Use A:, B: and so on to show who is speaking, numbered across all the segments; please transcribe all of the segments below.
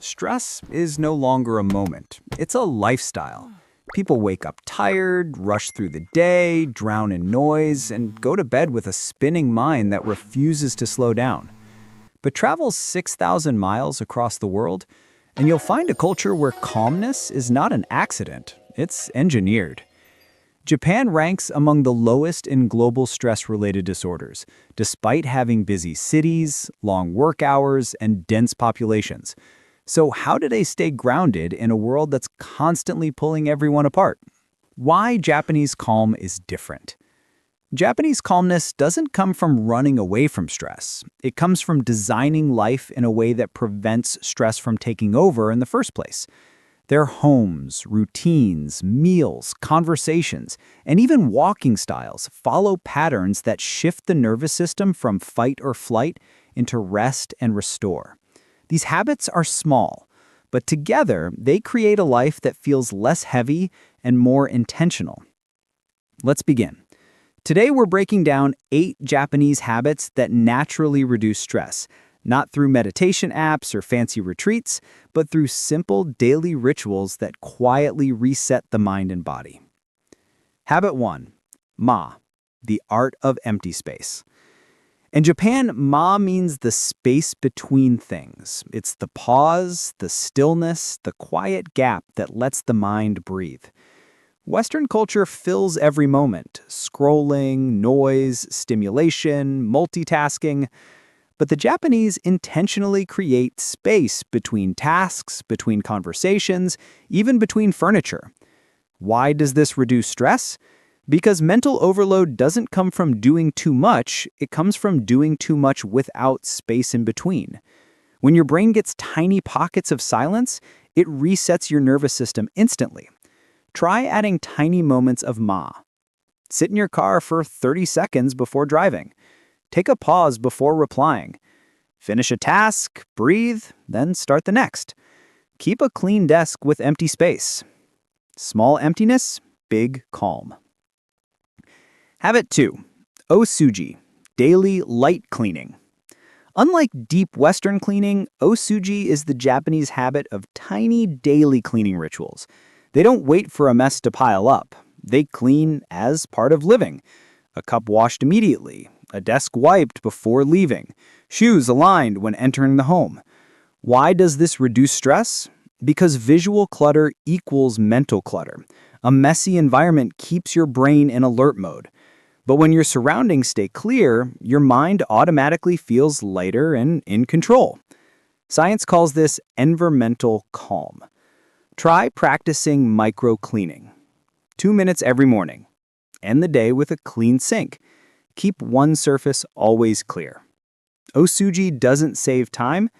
A: Stress is no longer a moment, it's a lifestyle. People wake up tired, rush through the day, drown in noise, and go to bed with a spinning mind that refuses to slow down. But travel 6,000 miles across the world, and you'll find a culture where calmness is not an accident, it's engineered. Japan ranks among the lowest in global stress-related disorders, despite having busy cities, long work hours, and dense populations. So how do they stay grounded in a world that's constantly pulling everyone apart? Why Japanese calm is different. Japanese calmness doesn't come from running away from stress. It comes from designing life in a way that prevents stress from taking over in the first place. Their homes, routines, meals, conversations, and even walking styles follow patterns that shift the nervous system from fight or flight into rest and restore. These habits are small, but together they create a life that feels less heavy and more intentional. Let's begin. Today we're breaking down 8 Japanese habits that naturally reduce stress, not through meditation apps or fancy retreats, but through simple daily rituals that quietly reset the mind and body. Habit 1. Ma, the art of empty space. In Japan, ma means the space between things. It's the pause, the stillness, the quiet gap that lets the mind breathe. Western culture fills every moment, scrolling, noise, stimulation, multitasking. But the Japanese intentionally create space between tasks, between conversations, even between furniture. Why does this reduce stress? Because mental overload doesn't come from doing too much, it comes from doing too much without space in between. When your brain gets tiny pockets of silence, it resets your nervous system instantly. Try adding tiny moments of ma. Sit in your car for 30 seconds before driving. Take a pause before replying. Finish a task, breathe, then start the next. Keep a clean desk with empty space. Small emptiness, big calm. Habit 2. Osuji, daily light cleaning. Unlike deep Western cleaning, osuji is the Japanese habit of tiny daily cleaning rituals. They don't wait for a mess to pile up. They clean as part of living. A cup washed immediately, a desk wiped before leaving, shoes aligned when entering the home. Why does this reduce stress? Because visual clutter equals mental clutter. A messy environment keeps your brain in alert mode. But when your surroundings stay clear, your mind automatically feels lighter and in control. Science calls this environmental calm. Try practicing micro-cleaning. 2 minutes every morning. End the day with a clean sink. Keep one surface always clear. Osuji doesn't save time,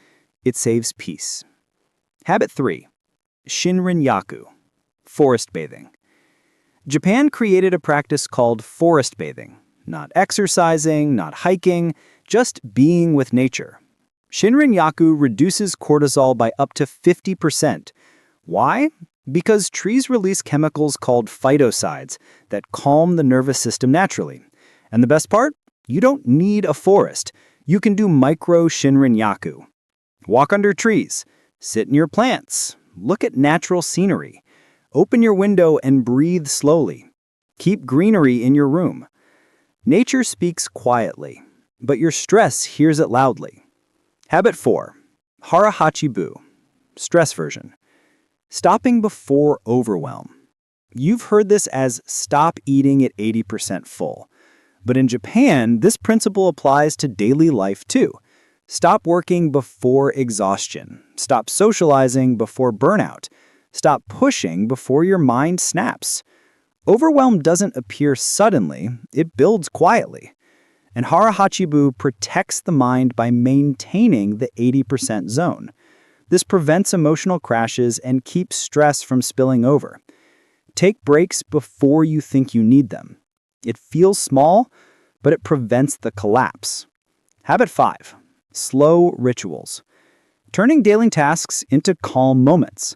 A: it saves peace. Habit 3. Shinrin-yaku, forest bathing. Japan created a practice called forest bathing. Not exercising, not hiking, just being with nature. Shinrin-yaku reduces cortisol by up to 50%. Why? Because trees release chemicals called phytocides that calm the nervous system naturally. And the best part? You don't need a forest. You can do micro Shinrin-yaku. Walk under trees, sit in your plants, look at natural scenery. Open your window and breathe slowly. Keep greenery in your room. Nature speaks quietly, but your stress hears it loudly. Habit 4. Harahachibu, stress version. Stopping before overwhelm. You've heard this as stop eating at 80% full. But in Japan, this principle applies to daily life too. Stop working before exhaustion. Stop socializing before burnout. Stop pushing before your mind snaps. Overwhelm doesn't appear suddenly, it builds quietly. And Harahachibu protects the mind by maintaining the 80% zone. This prevents emotional crashes and keeps stress from spilling over. Take breaks before you think you need them. It feels small, but it prevents the collapse. Habit 5. Slow rituals. Turning daily tasks into calm moments.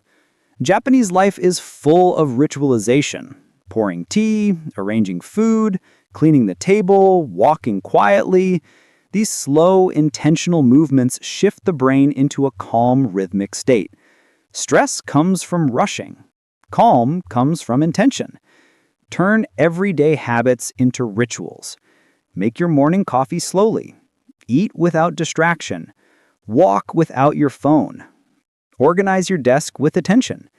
A: Japanese life is full of ritualization. Pouring tea, arranging food, cleaning the table, walking quietly. These slow, intentional movements shift the brain into a calm, rhythmic state. Stress comes from rushing. Calm comes from intention. Turn everyday habits into rituals. Make your morning coffee slowly. Eat without distraction. Walk without your phone. Organize your desk with attention.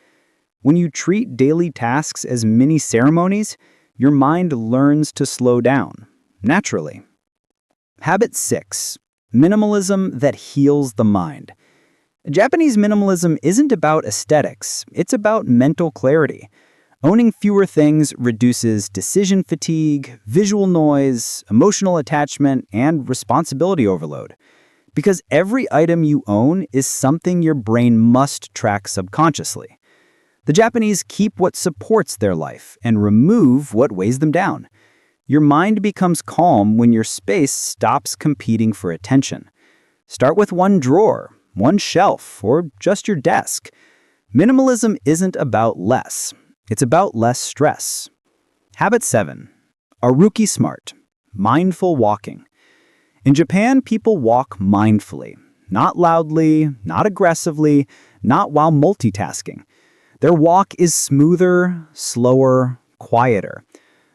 A: When you treat daily tasks as mini ceremonies, your mind learns to slow down, naturally. Habit 6. Minimalism that heals the mind. Japanese minimalism isn't about aesthetics, it's about mental clarity. Owning fewer things reduces decision fatigue, visual noise, emotional attachment, and responsibility overload. Because every item you own is something your brain must track subconsciously. The Japanese keep what supports their life and remove what weighs them down. Your mind becomes calm when your space stops competing for attention. Start with one drawer, one shelf, or just your desk. Minimalism isn't about less. It's about less stress. Habit 7. Aruki Smart. Mindful walking. In Japan, people walk mindfully. Not loudly, not aggressively, not while multitasking. Their walk is smoother, slower, quieter.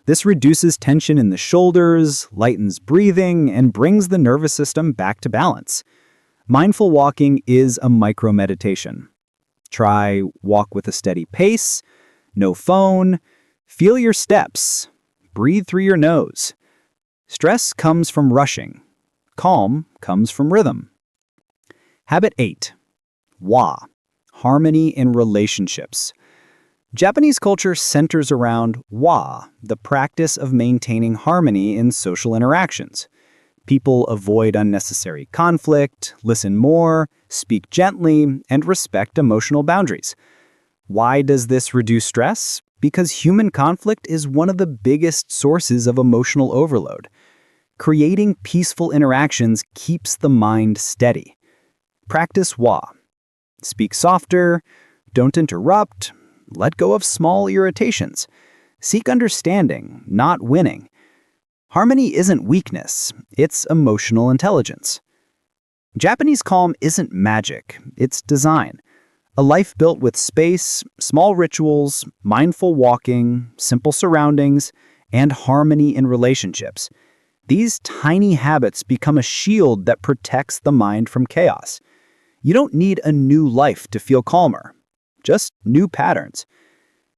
A: This reduces tension in the shoulders, lightens breathing, and brings the nervous system back to balance. Mindful walking is a micro-meditation. Try walk with a steady pace, no phone, feel your steps, breathe through your nose. Stress comes from rushing. Calm comes from rhythm. Habit 8. Wa. Harmony in relationships. Japanese culture centers around wa, the practice of maintaining harmony in social interactions. People avoid unnecessary conflict, listen more, speak gently, and respect emotional boundaries. Why does this reduce stress? Because human conflict is one of the biggest sources of emotional overload. Creating peaceful interactions keeps the mind steady. Practice wa. Speak softer, don't interrupt, let go of small irritations. Seek understanding, not winning. Harmony isn't weakness, it's emotional intelligence. Japanese calm isn't magic, it's design. A life built with space, small rituals, mindful walking, simple surroundings, and harmony in relationships. These tiny habits become a shield that protects the mind from chaos. You don't need a new life to feel calmer, just new patterns.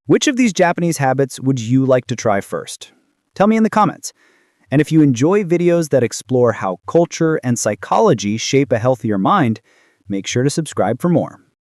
A: Which of these Japanese habits would you like to try first? Tell me in the comments. And if you enjoy videos that explore how culture and psychology shape a healthier mind, make sure to subscribe for more.